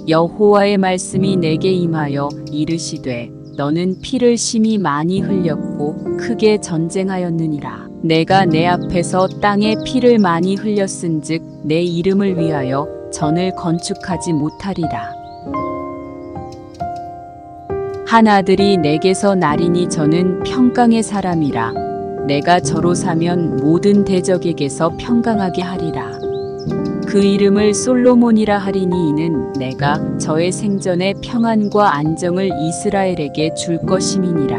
여호와의 말씀이 내게 임하여 이르시되 너는 피를 심히 많이 흘렸고 크게 전쟁하였느니라. 내가 내 앞에서 땅에 피를 많이 흘렸은즉 내 이름을 위하여 전을 건축하지 못하리라. 한 아들이 내게서 나리니 저는 평강의 사람이라. 내가 저로 사면 모든 대적에게서 평강하게 하리라. 그 이름을 솔로몬이라 하리니 이는 내가 저의 생전에 평안과 안정을 이스라엘에게 줄 것임이니라.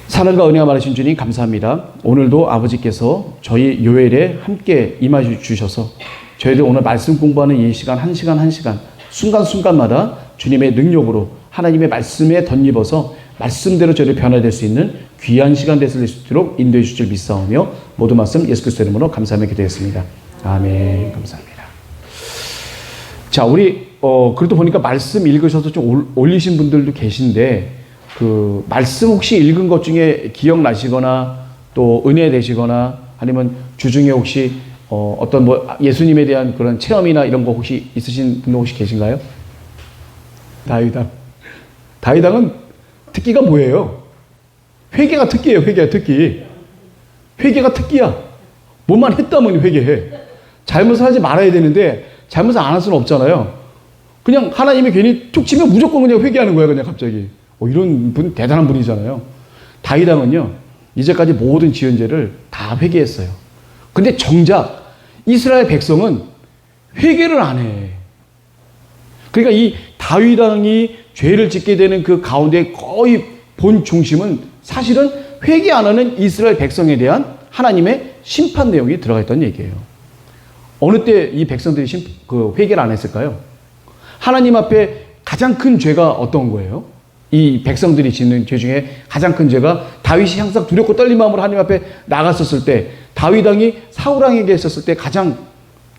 사랑과 은혜가 많으신 주님 감사합니다. 오늘도 아버지께서 저희 요엘에 함께 임해 주셔서 저희들 오늘 말씀 공부하는 이 시간 한 시간 순간순간마다 주님의 능력으로 하나님의 말씀에 덧입어서 말씀대로 저희를 변화될 수 있는 귀한 시간 될 수 있도록 인도해 주실 줄 믿사오며 모든 말씀 예수 그리스도 이름으로 감사하며 기도했습니다. 아멘. 감사합니다. 자, 우리 그래도 보니까 말씀 읽으셔서 좀 올리신 분들도 계신데 그 말씀 혹시 읽은 것 중에 기억나시거나 또 은혜 되시거나 아니면 주중에 혹시 어떤 뭐 예수님에 대한 그런 체험이나 이런 거 혹시 있으신 분 혹시 계신가요? 다윗왕은 특기가 뭐예요? 회개가 특기예요. 회개가 특기. 회개가 특기야. 뭐만 했다면 회개해. 잘못을 하지 말아야 되는데 잘못을 안 할 수는 없잖아요. 그냥 하나님이 괜히 툭 치면 무조건 그냥 회개하는 거야. 그냥 갑자기. 이런 분 대단한 분이잖아요. 다윗왕은요. 이제까지 모든 지은 죄를 다 회개했어요. 근데 정작 이스라엘 백성은 회개를 안 해. 그러니까 이 다윗왕이 죄를 짓게 되는 그 가운데 거의 본 중심은 사실은 회개 안 하는 이스라엘 백성에 대한 하나님의 심판 내용이 들어가 있다는 얘기예요. 어느 때 이 백성들이 회개를 안 했을까요? 하나님 앞에 가장 큰 죄가 어떤 거예요? 이 백성들이 짓는 죄 중에 가장 큰 죄가 다윗이 항상 두렵고 떨린 마음으로 하나님 앞에 나갔었을 때 다윗왕이 사울왕에게 있었을 때 가장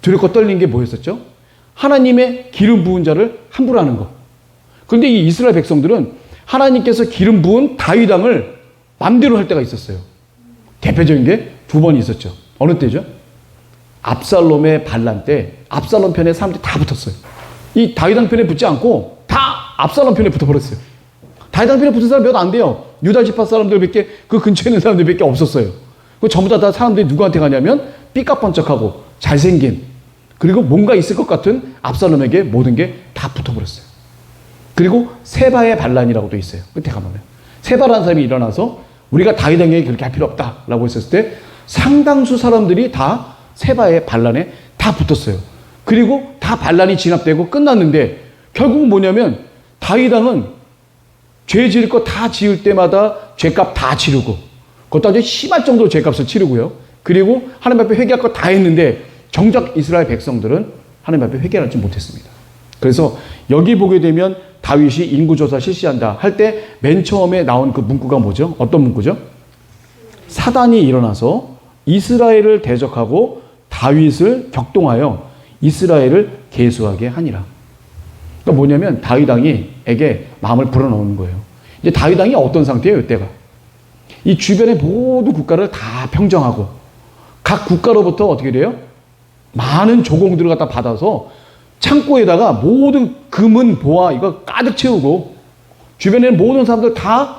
두렵고 떨린 게 뭐였었죠? 하나님의 기름 부은 자를 함부로 하는 거. 그런데 이 이스라엘 백성들은 하나님께서 기름 부은 다윗왕을 맘대로 할 때가 있었어요. 대표적인 게 두 번 있었죠. 어느 때죠? 압살롬의 반란 때 압살롬 편에 사람들이 다 붙었어요. 이 다윗왕 편에 붙지 않고 다 압살롬 편에 붙어버렸어요. 다윗왕 편에 붙은 사람 몇 안 돼요. 유다 지파 사람들밖에 그 근처에 있는 사람들밖에 없었어요. 그 전부 다 사람들이 누구한테 가냐면 삐까뻔쩍하고 잘생긴 그리고 뭔가 있을 것 같은 압살롬에게 모든 게 다 붙어버렸어요. 그리고 세바의 반란이라고 도 있어요. 끝에 가보면 세바라는 사람이 일어나서 우리가 다윗왕에게 그렇게 할 필요 없다라고 했었을 때 상당수 사람들이 다 세바의 반란에 다 붙었어요. 그리고 다 반란이 진압되고 끝났는데 결국은 뭐냐면 다윗왕은 죄 지을 거 다 지을 때마다 죄값 다 치르고 그것도 아주 심할 정도로 죄값을 치르고요. 그리고 하나님 앞에 회개할 거 다 했는데 정작 이스라엘 백성들은 하나님 앞에 회개하지 못했습니다. 그래서 여기 보게 되면 다윗이 인구조사 실시한다 할 때 맨 처음에 나온 그 문구가 뭐죠? 어떤 문구죠? 사단이 일어나서 이스라엘을 대적하고 다윗을 격동하여 이스라엘을 계수하게 하니라. 그러니까 뭐냐면 다윗왕에게 마음을 불어넣는 거예요. 이제 다윗왕이 어떤 상태예요? 이때가. 이 주변의 모든 국가를 다 평정하고 각 국가로부터 어떻게 돼요? 많은 조공들을 갖다 받아서 창고에다가 모든 금은 보화 이거 가득 채우고 주변에 모든 사람들 다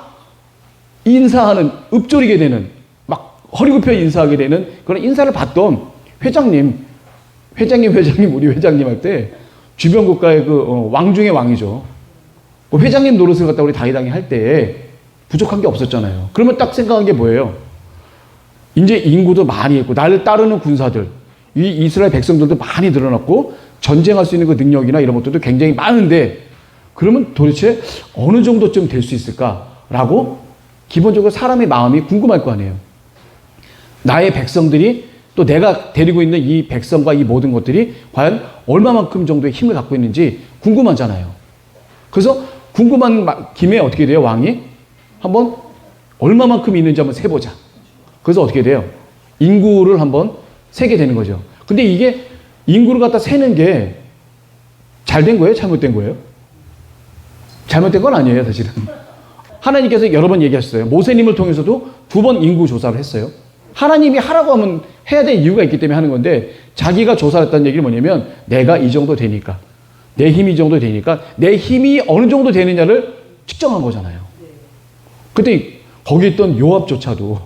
인사하는 읊조리게 되는 막 허리 굽혀 인사하게 되는 그런 인사를 받던 회장님 우리 회장님 할 때 주변 국가의 그 왕 중의 왕이죠. 그 회장님 노릇을 갖다 우리 다윗왕이 할 때 부족한 게 없었잖아요. 그러면 딱 생각한 게 뭐예요? 이제 인구도 많이 있고 나를 따르는 군사들 이 이스라엘 백성들도 많이 늘어났고 전쟁할 수 있는 그 능력이나 이런 것들도 굉장히 많은데 그러면 도대체 어느 정도쯤 될 수 있을까라고 기본적으로 사람의 마음이 궁금할 거 아니에요. 나의 백성들이 또 내가 데리고 있는 이 백성과 이 모든 것들이 과연 얼마만큼 정도의 힘을 갖고 있는지 궁금하잖아요. 그래서 궁금한 김에 어떻게 돼요? 왕이 한번 얼마만큼 있는지 한번 세보자. 그래서 어떻게 돼요? 인구를 한번 세게 되는 거죠. 근데 이게 인구를 갖다 세는 게 잘 된 거예요? 잘못된 거예요? 잘못된 건 아니에요, 사실은. 하나님께서 여러 번 얘기하셨어요. 모세님을 통해서도 2번 인구 조사를 했어요. 하나님이 하라고 하면 해야 될 이유가 있기 때문에 하는 건데 자기가 조사했다는 얘기는 뭐냐면 내가 이 정도 되니까, 내 힘이 이 정도 되니까 내 힘이 어느 정도 되느냐를 측정한 거잖아요. 근데 거기 있던 요압조차도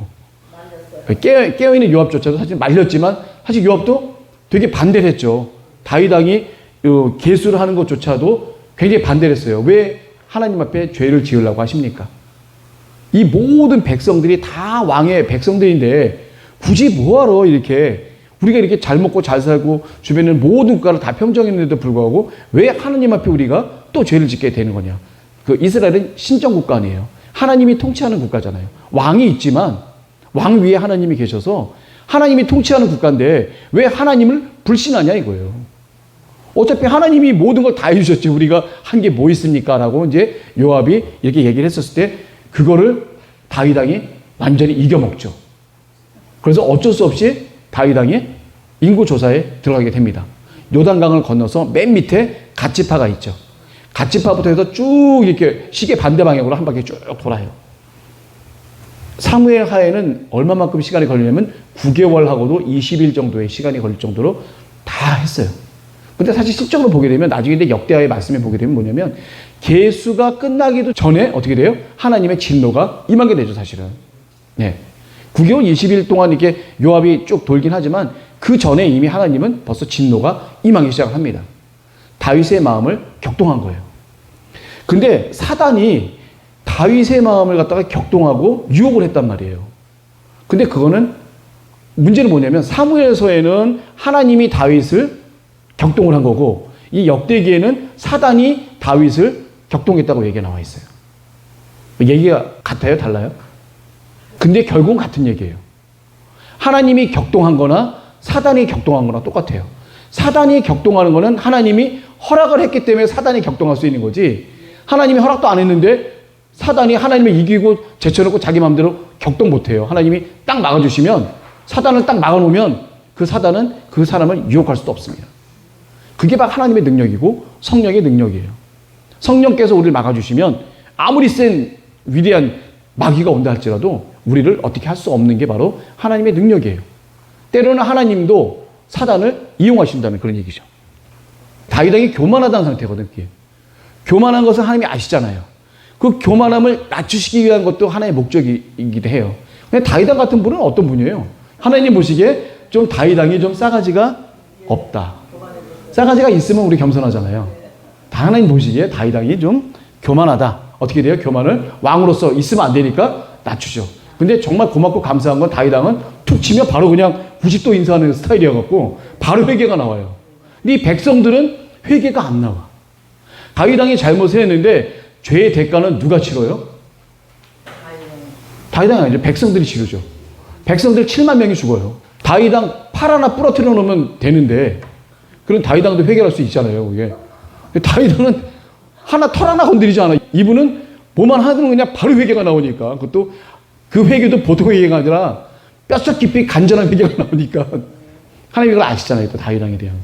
깨어있는 요압조차도 사실 말렸지만 사실 요압도 되게 반대를 했죠. 다윗 왕이 계수를 하는 것조차도 굉장히 반대를 했어요. 왜 하나님 앞에 죄를 지으려고 하십니까? 이 모든 백성들이 다 왕의 백성들인데 굳이 뭐하러 이렇게 우리가 이렇게 잘 먹고 잘 살고 주변에 모든 국가를 다 평정했는데도 불구하고 왜 하나님 앞에 우리가 또 죄를 짓게 되는 거냐? 그 이스라엘은 신정 국가 아니에요. 하나님이 통치하는 국가잖아요. 왕이 있지만 왕 위에 하나님이 계셔서 하나님이 통치하는 국가인데 왜 하나님을 불신하냐 이거예요. 어차피 하나님이 모든 걸 다 해주셨지 우리가 한 게 뭐 있습니까? 라고 이제 요압이 이렇게 얘기를 했었을 때 그거를 다윗 왕이 완전히 이겨먹죠. 그래서 어쩔 수 없이 다윗 왕이 인구조사에 들어가게 됩니다. 요단강을 건너서 맨 밑에 갓지파가 있죠. 갓지파부터 해서 쭉 이렇게 시계 반대 방향으로 한 바퀴 쭉 돌아요. 사무엘 하에는 얼마만큼 시간이 걸리냐면 9개월하고도 20일 정도의 시간이 걸릴 정도로 다 했어요. 근데 사실 실적으로 보게 되면 나중에 역대하의 말씀에 보게 되면 뭐냐면 계수가 끝나기도 전에 어떻게 돼요? 하나님의 진노가 임하게 되죠, 사실은. 네. 9개월 20일 동안 이렇게 요압이 쭉 돌긴 하지만 그 전에 이미 하나님은 벌써 진노가 임하기 시작을 합니다. 다윗의 마음을 격동한 거예요. 근데 사단이 다윗의 마음을 갖다가 격동하고 유혹을 했단 말이에요. 근데 그거는 문제는 뭐냐면 사무엘서에는 하나님이 다윗을 격동을 한 거고 이 역대기에는 사단이 다윗을 격동했다고 얘기가 나와 있어요. 얘기가 같아요? 달라요? 근데 결국은 같은 얘기예요. 하나님이 격동한 거나 사단이 격동한 거나 똑같아요. 사단이 격동하는 거는 하나님이 허락을 했기 때문에 사단이 격동할 수 있는 거지 하나님이 허락도 안 했는데 사단이 하나님을 이기고 제쳐놓고 자기 마음대로 격동 못해요. 하나님이 딱 막아주시면 사단을 딱 막아놓으면 그 사단은 그 사람을 유혹할 수도 없습니다. 그게 바로 하나님의 능력이고 성령의 능력이에요. 성령께서 우리를 막아주시면 아무리 센 위대한 마귀가 온다 할지라도 우리를 어떻게 할 수 없는 게 바로 하나님의 능력이에요. 때로는 하나님도 사단을 이용하신다는 그런 얘기죠. 다윗 왕이 교만하다는 상태거든요. 그게. 교만한 것은 하나님이 아시잖아요. 그 교만함을 낮추시기 위한 것도 하나의 목적이기도 해요. 근데 다윗 왕 같은 분은 어떤 분이에요? 하나님 보시기에 좀 다윗 왕이 좀 싸가지가 없다. 싸가지가 있으면 우리 겸손하잖아요. 다 하나님 보시기에 다윗 왕이 좀 교만하다. 어떻게 돼요? 교만을 왕으로서 있으면 안 되니까 낮추죠. 근데 정말 고맙고 감사한 건 다윗 왕은 툭 치면 바로 그냥 90도 인사하는 스타일이어갖고 바로 회개가 나와요. 근데 이 백성들은 회개가 안 나와. 다윗 왕이 잘못을 했는데 죄의 대가는 누가 치러요? 다윗 왕이 아니죠. 백성들이 치르죠. 백성들 7만 명이 죽어요. 다윗 왕 팔 하나 부러뜨려 놓으면 되는데 그런 다윗 왕도 회개할 수 있잖아요. 그게. 다윗 왕은 털 하나 건드리지 않아. 이분은 뭐만 하면 그냥 바로 회개가 나오니까 그것도 그 회개도 보통 회개가 아니라 뼛속 깊이 간절한 회개가 나오니까 하나님이 그걸 아시잖아요. 또 다윗 왕에 대한.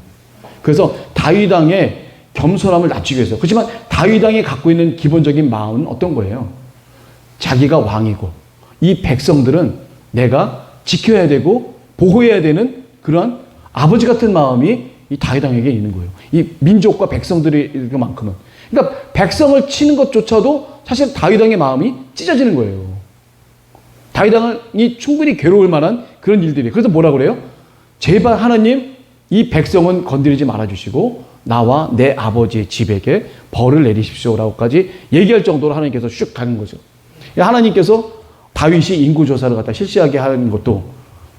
그래서 다윗 왕의 겸손함을 낮추기 위해서. 그렇지만 다윗 왕이 갖고 있는 기본적인 마음은 어떤 거예요? 자기가 왕이고 이 백성들은 내가 지켜야 되고 보호해야 되는 그러한 아버지 같은 마음이 이 다윗 왕에게 있는 거예요. 이 민족과 백성들이 그만큼은. 그러니까 백성을 치는 것조차도 사실 다윗 왕의 마음이 찢어지는 거예요. 다윗 왕이 충분히 괴로울 만한 그런 일들이에요. 그래서 뭐라 그래요? 제발 하나님 이 백성은 건드리지 말아주시고 나와 내 아버지의 집에게 벌을 내리십시오라고까지 얘기할 정도로 하나님께서 슉 가는 거죠. 하나님께서 다윗이 인구조사를 갖다 실시하게 하는 것도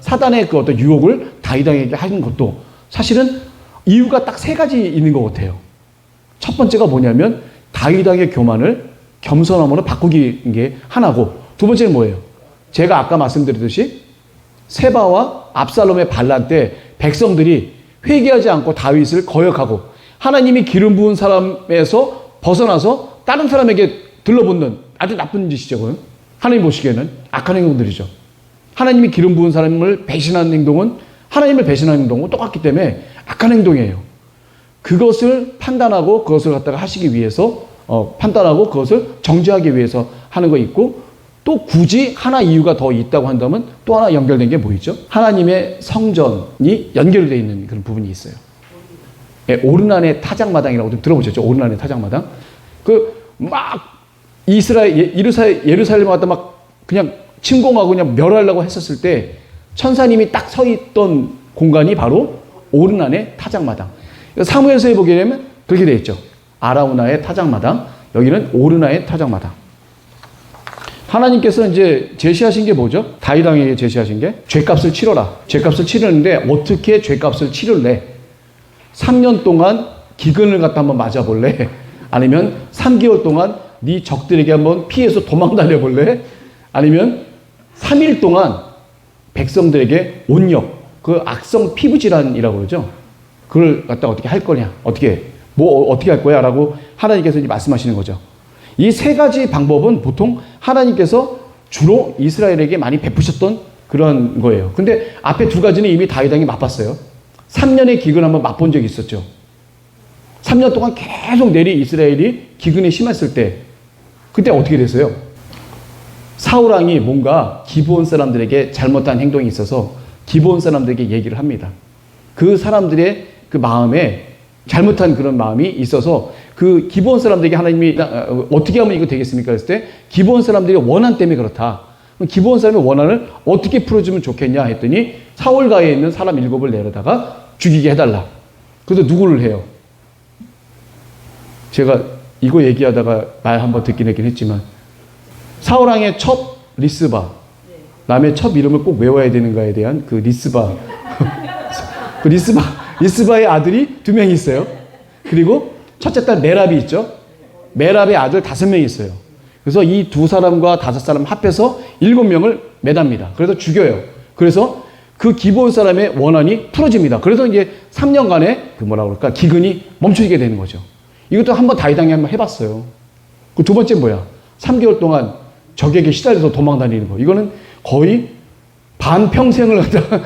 사단의 그 어떤 유혹을 다윗 왕에게 하는 것도 사실은 이유가 딱 세 가지 있는 것 같아요. 첫 번째가 뭐냐면 다윗 왕의 교만을 겸손함으로 바꾸기 게 하나고 두 번째는 뭐예요? 제가 아까 말씀드렸듯이 세바와 압살롬의 반란 때 백성들이 회개하지 않고 다윗을 거역하고 하나님이 기름 부은 사람에서 벗어나서 다른 사람에게 들러붙는 아주 나쁜 짓이죠. 그건. 하나님 보시기에는 악한 행동들이죠. 하나님이 기름 부은 사람을 배신하는 행동은 하나님을 배신하는 행동과 똑같기 때문에 악한 행동이에요. 그것을 판단하고 그것을 갖다가 하시기 위해서 판단하고 그것을 정죄하기 위해서 하는 거 있고 또 굳이 하나 이유가 더 있다고 한다면 또 하나 연결된 게 뭐있죠? 하나님의 성전이 연결되어 있는 그런 부분이 있어요. 예, 오르난의 타작마당이라고 좀 들어보셨죠? 오르난의 타작마당. 막 예루살렘 왔다 막 그냥 침공하고 그냥 멸하려고 했었을 때 천사님이 딱 서 있던 공간이 바로 오르난의 타작마당. 사무엘서에 보게 되면 그렇게 되어 있죠. 아라우나의 타작마당, 여기는 오르나의 타작마당. 하나님께서 이제 제시하신 게 뭐죠? 다윗 왕에게 제시하신 게 죄값을 치러라. 죄값을 치르는데 어떻게 죄값을 치를래? 3년 동안 기근을 갖다 한번 맞아볼래? 아니면 3개월 동안 네 적들에게 한번 피해서 도망 다녀볼래? 아니면 3일 동안 백성들에게 온역, 그 악성 피부질환이라고 그러죠. 그걸 갖다 어떻게 할 거냐? 어떻게 할 거야? 라고 하나님께서 이제 말씀하시는 거죠. 이 세 가지 방법은 보통 하나님께서 주로 이스라엘에게 많이 베푸셨던 그런 거예요. 근데 앞에 두 가지는 이미 다윗 왕이 맛봤어요. 3년의 기근 한번 맛본 적이 있었죠. 3년 동안 계속 내리 이스라엘이 기근이 심했을 때 그때 어떻게 됐어요? 사울 왕이 뭔가 기브온 사람들에게 잘못한 행동이 있어서 기브온 사람들에게 얘기를 합니다. 그 사람들의 그 마음에 잘못한 그런 마음이 있어서 그 기브온 사람들에게 하나님이 어떻게 하면 이거 되겠습니까? 그랬을 때 기브온 사람들의 원한 때문에 그렇다. 그럼 기브온 사람의 원한을 어떻게 풀어주면 좋겠냐 했더니 사울가에 있는 사람 7을 내려다가 죽이게 해달라. 그래서 누구를 해요? 제가 이거 얘기하다가 말 한번 듣긴 했지만 사울왕의 첩 리스바, 남의 첩 이름을 꼭 외워야 되는가에 대한 그 리스바 그 리스바의 아들이 2명이 있어요. 그리고 첫째 딸 메랍이 있죠. 메랍의 아들 5명이 있어요. 그래서 이 2사람과 5사람 합해서 7명을 매답니다. 그래서 죽여요. 그래서 그 기브온 사람의 원한이 풀어집니다. 그래서 이제 3년간의 그 기근이 멈추게 되는 거죠. 이것도 한번 다윗 왕이 한번 해봤어요. 그 두 번째 뭐야? 3개월 동안 적에게 시달려서 도망 다니는 거. 이거는 거의 반평생을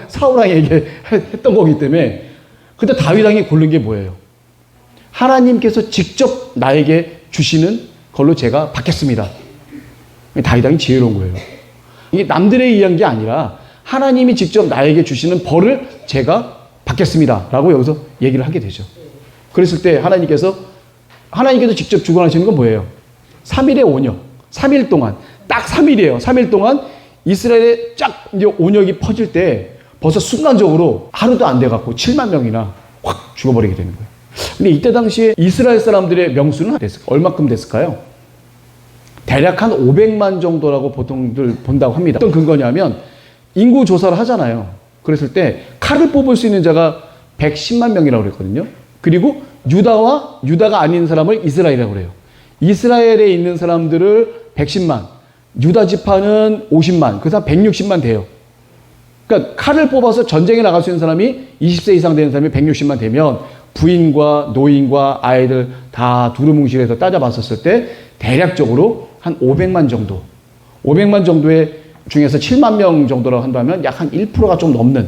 사울 왕에게 했던 거기 때문에 그때 다윗 왕이 고른 게 뭐예요? 하나님께서 직접 나에게 주시는 걸로 제가 받겠습니다. 다윗 왕이 지혜로운 거예요. 이게 남들에 의한 게 아니라 하나님이 직접 나에게 주시는 벌을 제가 받겠습니다. 라고 여기서 얘기를 하게 되죠. 그랬을 때 하나님께서 직접 주관하시는 건 뭐예요? 3일의 온역. 3일 동안, 딱 3일이에요. 3일 동안 이스라엘에 쫙 이제 온역이 퍼질 때 벌써 순간적으로 하루도 안 돼갖고 7만 명이나 확 죽어버리게 되는 거예요. 근데 이때 당시에 이스라엘 사람들의 명수는 얼마큼 됐을까요? 대략 한 500만 정도라고 보통들 본다고 합니다. 어떤 근거냐면 인구 조사를 하잖아요. 그랬을 때 칼을 뽑을 수 있는 자가 110만 명이라고 그랬거든요. 그리고 유다가 아닌 사람을 이스라엘이라고 그래요. 이스라엘에 있는 사람들을 110만, 유다 지파는 50만, 그 사람 160만 돼요. 그러니까 칼을 뽑아서 전쟁에 나갈 수 있는 사람이 20세 이상 되는 사람이 160만 되면 부인과 노인과 아이들 다 두루뭉실해서 따져봤었을 때 대략적으로 한 500만 정도, 500만 정도의 중에서 7만 명 정도라고 한다면 약 한 1%가 좀 넘는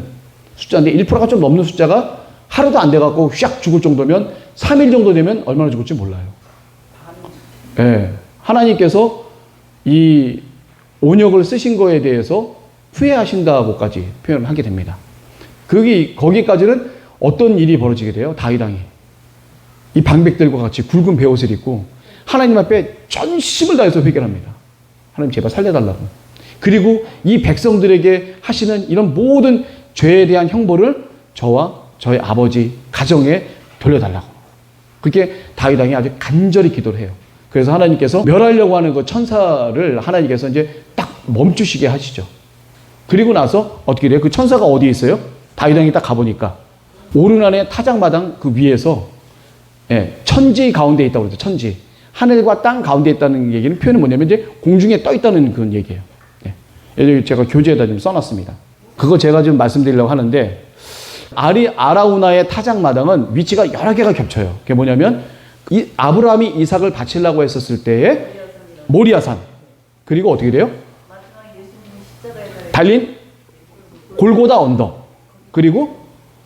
숫자인데 1%가 좀 넘는 숫자가 하루도 안 돼갖고 휙 죽을 정도면 3일 정도 되면 얼마나 죽을지 몰라요. 네. 하나님께서 이 온역을 쓰신 거에 대해서 후회하신다고까지 표현을 하게 됩니다. 거기까지는 어떤 일이 벌어지게 돼요? 다윗 왕이 이 방백들과 같이 굵은 베옷을 입고 하나님 앞에 전심을 다해서 회개합니다. 하나님 제발 살려달라고. 그리고 이 백성들에게 하시는 이런 모든 죄에 대한 형벌을 저와 저희 아버지 가정에 돌려달라고. 그렇게 다윗 왕이 아주 간절히 기도를 해요. 그래서 하나님께서 멸하려고 하는 그 천사를 하나님께서 이제 딱 멈추시게 하시죠. 그리고 나서 어떻게 돼요? 그 천사가 어디에 있어요? 다윗 왕이 딱 가보니까 오르난의 타작마당 그 위에서 천지 가운데 있다고 그러죠. 천지. 하늘과 땅 가운데 있다는 얘기는 표현은 뭐냐면 이제 공중에 떠 있다는 그런 얘기예요. 여기 제가 교재에다 좀 써놨습니다. 그거 제가 좀 말씀드리려고 하는데 아라우나의 타작마당은 위치가 여러 개가 겹쳐요. 그게 뭐냐면 아브라함이 이삭을 바치려고 했었을 때의 모리아산. 그리고 어떻게 돼요? 달린 골고다 언덕. 그리고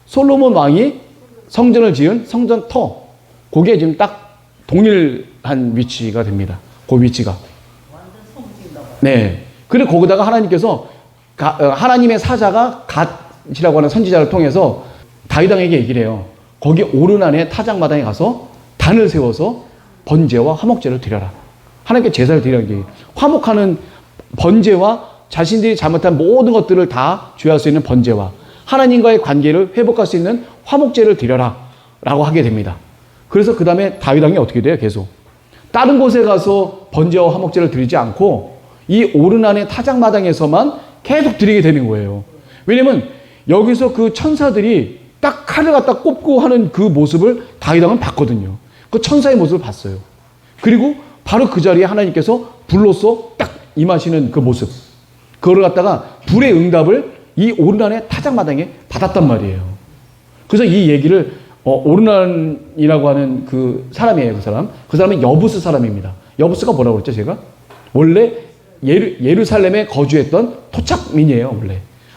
솔로몬 왕이 성전을 지은 성전 터. 그게 지금 딱 동일한 위치가 됩니다. 그 위치가. 네. 그래 거기다가 하나님께서 하나님의 사자가 갓이라고 하는 선지자를 통해서 다윗 왕에게 얘기를 해요. 거기 오르난의 타작마당에 가서 단을 세워서 번제와 화목제를 드려라. 하나님께 제사를 드리라는 게 화목하는 번제와 자신들이 잘못한 모든 것들을 다 죄할 수 있는 번제와 하나님과의 관계를 회복할 수 있는 화목제를 드려라 라고 하게 됩니다. 그래서 그 다음에 다윗 왕이 어떻게 돼요? 계속 다른 곳에 가서 번제와 화목제를 드리지 않고 이 오르난의 타작마당에서만 계속 드리게 되는 거예요. 왜냐면 여기서 그 천사들이 딱 칼을 갖다 꼽고 하는 그 모습을 다윗 왕은 봤거든요. 그 천사의 모습을 봤어요. 그리고 바로 그 자리에 하나님께서 불로써 딱 임하시는 그 모습, 그거를 갖다가 불의 응답을 이 오르난의 타작마당에 받았단 말이에요. 그래서 이 얘기를 오르난이라고 하는 그 사람이에요. 그 사람은 여부스 사람입니다. 여부스가 뭐라고 그랬죠? 제가 원래 예루살렘에 거주했던 토착민이에요.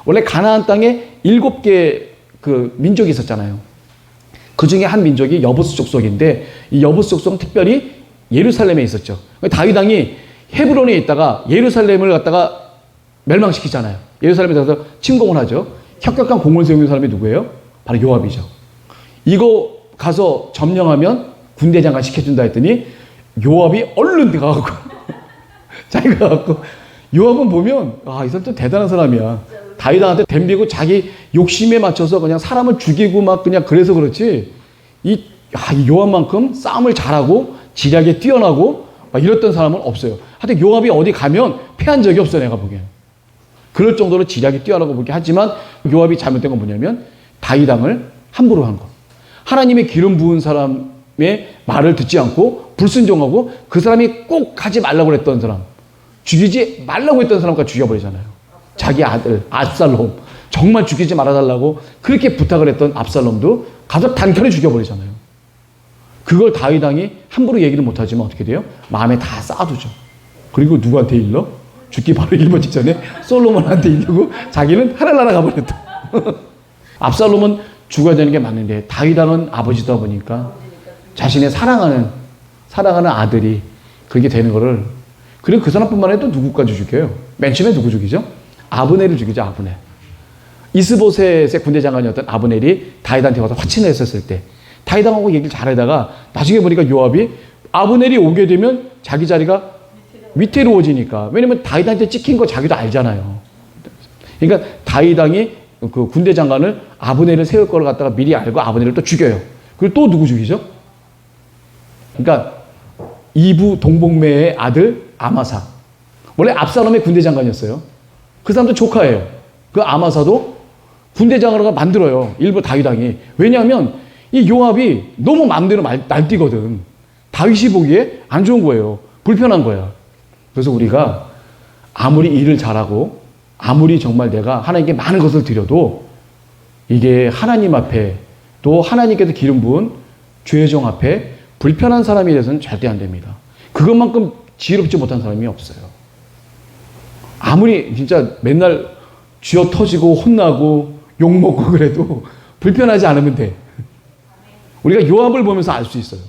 원래 가나안 땅에 7개 그 민족이 있었잖아요. 그 중에 한 민족이 여부스 족속인데 이 여부스 족속은 특별히 예루살렘에 있었죠. 다윗 왕이 헤브론에 있다가 예루살렘을 갖다가 멸망시키잖아요. 예루살렘에 가서 침공을 하죠. 혁혁한 공을 세우는 사람이 누구예요? 바로 요압이죠. 이거 가서 점령하면 군대 장관 시켜준다 했더니 요압이 얼른 가갖고 자기가 갖고 요압은 보면 이 사람 좀 대단한 사람이야. 다윗한테 덤비고 자기 욕심에 맞춰서 그냥 사람을 죽이고 막 그냥 그래서 그렇지 이 요압만큼 싸움을 잘하고 지략에 뛰어나고 막 이랬던 사람은 없어요. 하여튼 요압이 어디 가면 패한 적이 없어 내가 보기엔. 그럴 정도로 지략이 뛰어나고 보게 하지만 요압이 잘못된 건 뭐냐면 다윗 왕을 함부로 한 거. 하나님의 기름 부은 사람의 말을 듣지 않고 불순종하고 그 사람이 꼭 하지 말라고 했던 사람, 죽이지 말라고 했던 사람까지 죽여버리잖아요. 자기 아들 압살롬 정말 죽이지 말아달라고 그렇게 부탁을 했던 압살롬도 가서 단칼에 죽여버리잖아요. 그걸 다윗 왕이 함부로 얘기를 못하지만 어떻게 돼요? 마음에 다 쌓아두죠. 그리고 누구한테 일러? 죽기 바로 1번 직전에 솔로몬한테 일르고 자기는 하늘나라 가버렸다. 압살롬은 죽어야 되는 게 맞는데 다윗 왕은 아버지다 보니까 자신의 사랑하는 아들이 그렇게 되는 거를, 그리고 그 사람뿐만 아니라 또 누구까지 죽여요? 맨 처음에 누구 죽이죠? 아브넬을 죽이죠. 아브넬. 이스보셋의 군대 장관이었던 아브넬이 다윗한테 와서 화친을 했었을 때 다윗 왕하고 얘기를 잘하다가 나중에 보니까 요압이 아브넬이 오게 되면 자기 자리가 위태로워지니까, 왜냐면 다윗한테 찍힌 거 자기도 알잖아요. 그러니까 다윗 왕이 그 군대 장관을 아브넬을 세울 걸 갖다가 미리 알고 아브넬을 또 죽여요. 그리고 또 누구 죽이죠? 그러니까 이부 동복매의 아들 아마사. 원래 압살롬의 군대 장관이었어요. 그 사람도 조카예요. 그 아마사도 군대 장관을 만들어요. 일부 다윗 왕이. 왜냐하면 이 요압이 너무 마음대로 날뛰거든. 다윗이 보기에 안 좋은 거예요. 불편한 거야. 그래서 우리가 아무리 일을 잘하고 아무리 정말 내가 하나님께 많은 것을 드려도 이게 하나님 앞에 또 하나님께서 기름 부은 죄정 앞에 불편한 사람이 돼서는 절대 안 됩니다. 그것만큼 지혜롭지 못한 사람이 없어요. 아무리 진짜 맨날 쥐어 터지고 혼나고 욕먹고 그래도 불편하지 않으면 돼. 우리가 요압을 보면서 알 수 있어요.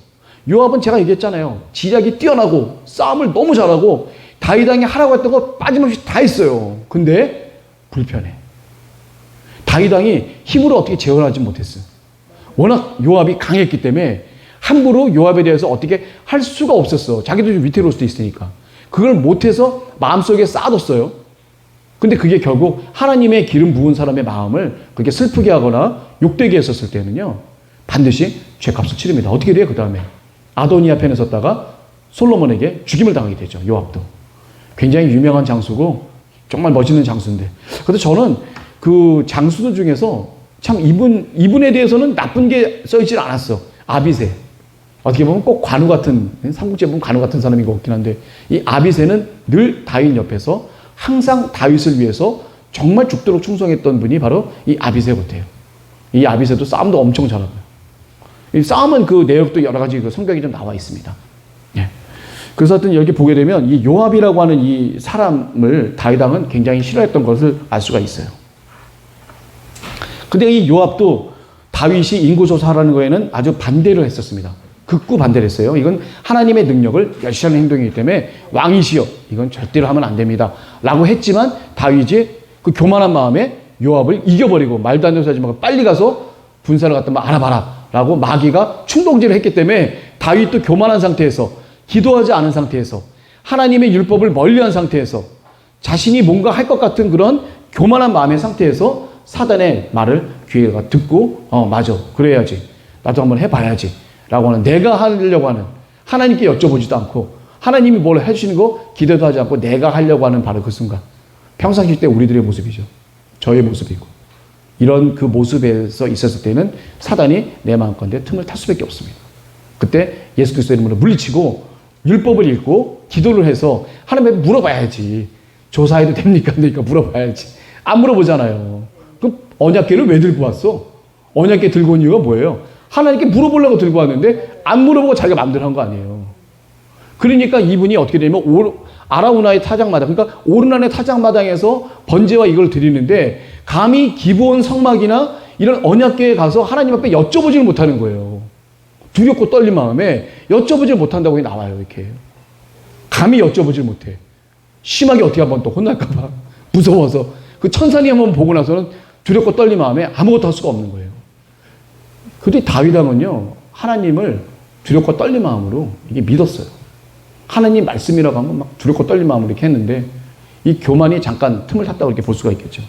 요압은 제가 얘기했잖아요. 지략이 뛰어나고 싸움을 너무 잘하고 다윗 왕이 하라고 했던 거 빠짐없이 다 했어요. 근데 불편해. 다윗 왕이 힘으로 어떻게 제어하지 못했어요. 워낙 요압이 강했기 때문에 함부로 요압에 대해서 어떻게 할 수가 없었어. 자기도 좀 위태로울 수도 있으니까. 그걸 못해서 마음속에 쌓아뒀어요. 근데 그게 결국 하나님의 기름 부은 사람의 마음을 그렇게 슬프게 하거나 욕되게 했었을 때는요, 반드시 죄값을 치릅니다. 어떻게 돼요? 그 다음에 아도니아 편에 섰다가 솔로몬에게 죽임을 당하게 되죠. 요압도. 굉장히 유명한 장수고 정말 멋있는 장수인데, 그래서 저는 그 장수들 중에서 참 이분에 대해서는 나쁜 게 써있질 않았어. 아비새. 어떻게 보면 꼭 관우 같은, 삼국지에 보면 관우 같은 사람인 것 같긴 한데, 이 아비새는 늘 다윗 옆에서 항상 다윗을 위해서 정말 죽도록 충성했던 분이 바로 이 아비새 같아요. 이 아비새도 싸움도 엄청 잘하고요. 이 싸움은 그 내역도 여러 가지 그 성경이 좀 나와 있습니다. 예. 그래서 하여튼 여기 보게 되면 이 요압이라고 하는 이 사람을 다윗 왕은 굉장히 싫어했던 것을 알 수가 있어요. 근데 이 요압도 다윗이 인구조사하라는 거에는 아주 반대를 했었습니다. 극구 반대를 했어요. 이건 하나님의 능력을 멸시하는 행동이기 때문에 왕이시여 이건 절대로 하면 안 됩니다. 라고 했지만 다윗이 그 교만한 마음에 요압을 이겨버리고 말도 안 되는 소리 하지 말고 빨리 가서 분사를 갖다 알아봐라 라고 마귀가 충동질을 했기 때문에 다윗도 교만한 상태에서 기도하지 않은 상태에서 하나님의 율법을 멀리한 상태에서 자신이 뭔가 할 것 같은 그런 교만한 마음의 상태에서 사단의 말을 귀에가 듣고 맞아 그래야지 나도 한번 해봐야지 라고 하는 내가 하려고 하는 하나님께 여쭤보지도 않고 하나님이 뭘 해주시는 거 기대도 하지 않고 내가 하려고 하는 바로 그 순간 평상시 때 우리들의 모습이죠. 저의 모습이고 이런 그 모습에서 있었을 때는 사단이 내 마음가운데 틈을 탈 수밖에 없습니다. 그때 예수 그리스도의 이름으로 물리치고 율법을 읽고 기도를 해서 하나님께 물어봐야지. 조사해도 됩니까? 그러니까 물어봐야지. 안 물어보잖아요. 그럼 언약궤를 왜 들고 왔어? 언약궤 들고 온 이유가 뭐예요? 하나님께 물어보려고 들고 왔는데 안 물어보고 자기가 마음대로 한 거 아니에요. 그러니까 이분이 어떻게 되냐면 아라우나의 타작마당, 그러니까 오르난의 타작마당에서 번제와 이걸 드리는데 감히 기브온 성막이나 이런 언약궤에 가서 하나님 앞에 여쭤보지를 못하는 거예요. 두렵고 떨린 마음에 여쭤보지를 못한다고 나와요. 이렇게 감히 여쭤보지를 못해. 심하게 어떻게 한번 또 혼날까 봐 무서워서 그 천사님 한번 보고 나서는 두렵고 떨린 마음에 아무것도 할 수가 없는 거예요. 그런데 다윗 왕은요 하나님을 두렵고 떨린 마음으로 이게 믿었어요. 하나님 말씀이라고 하면 막 두렵고 떨린 마음으로 이렇게 했는데 이 교만이 잠깐 틈을 탔다고 이렇게 볼 수가 있겠죠.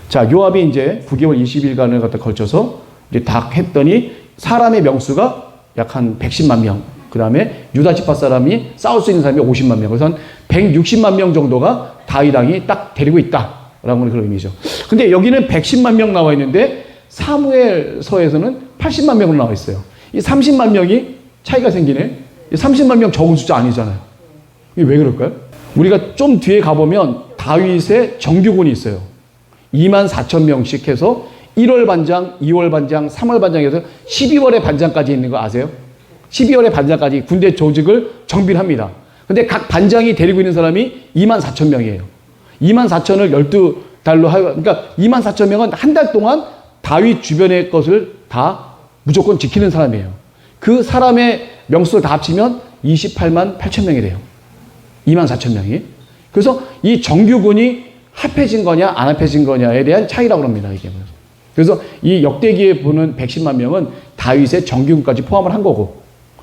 자, 요압이 이제 9개월 20일간을 갖다 걸쳐서 이제 다 했더니 사람의 명수가 약 한 110만 명. 그 다음에 유다 지파 사람이 싸울 수 있는 사람이 50만 명. 그래서 한 160만 명 정도가 다윗 왕이 딱 데리고 있다라고 하는 그런 의미죠. 근데 여기는 110만 명 나와 있는데 사무엘서에서는 80만 명으로 나와 있어요. 이 30만 명이 차이가 생기네. 30만 명 적은 숫자 아니잖아요. 이게 왜 그럴까요? 우리가 좀 뒤에 가보면 다윗의 정규군이 있어요. 2만 4천 명씩 해서 1월 반장, 2월 반장, 3월 반장에서 12월에 반장까지 있는 거 아세요? 12월에 반장까지 군대 조직을 정비를 합니다. 근데 각 반장이 데리고 있는 사람이 2만 4천 명이에요. 2만 4천을 12달로 하고, 그러니까 2만 4천 명은 한 달 동안 다윗 주변의 것을 다 무조건 지키는 사람이에요. 그 사람의 명수를 다 합치면 28만 8천 명이 돼요. 2만 4천 명이. 그래서 이 정규군이 합해진 거냐 안 합해진 거냐에 대한 차이라고 합니다. 이게. 그래서 이 역대기에 보는 110만 명은 다윗의 정규군까지 포함을 한 거고,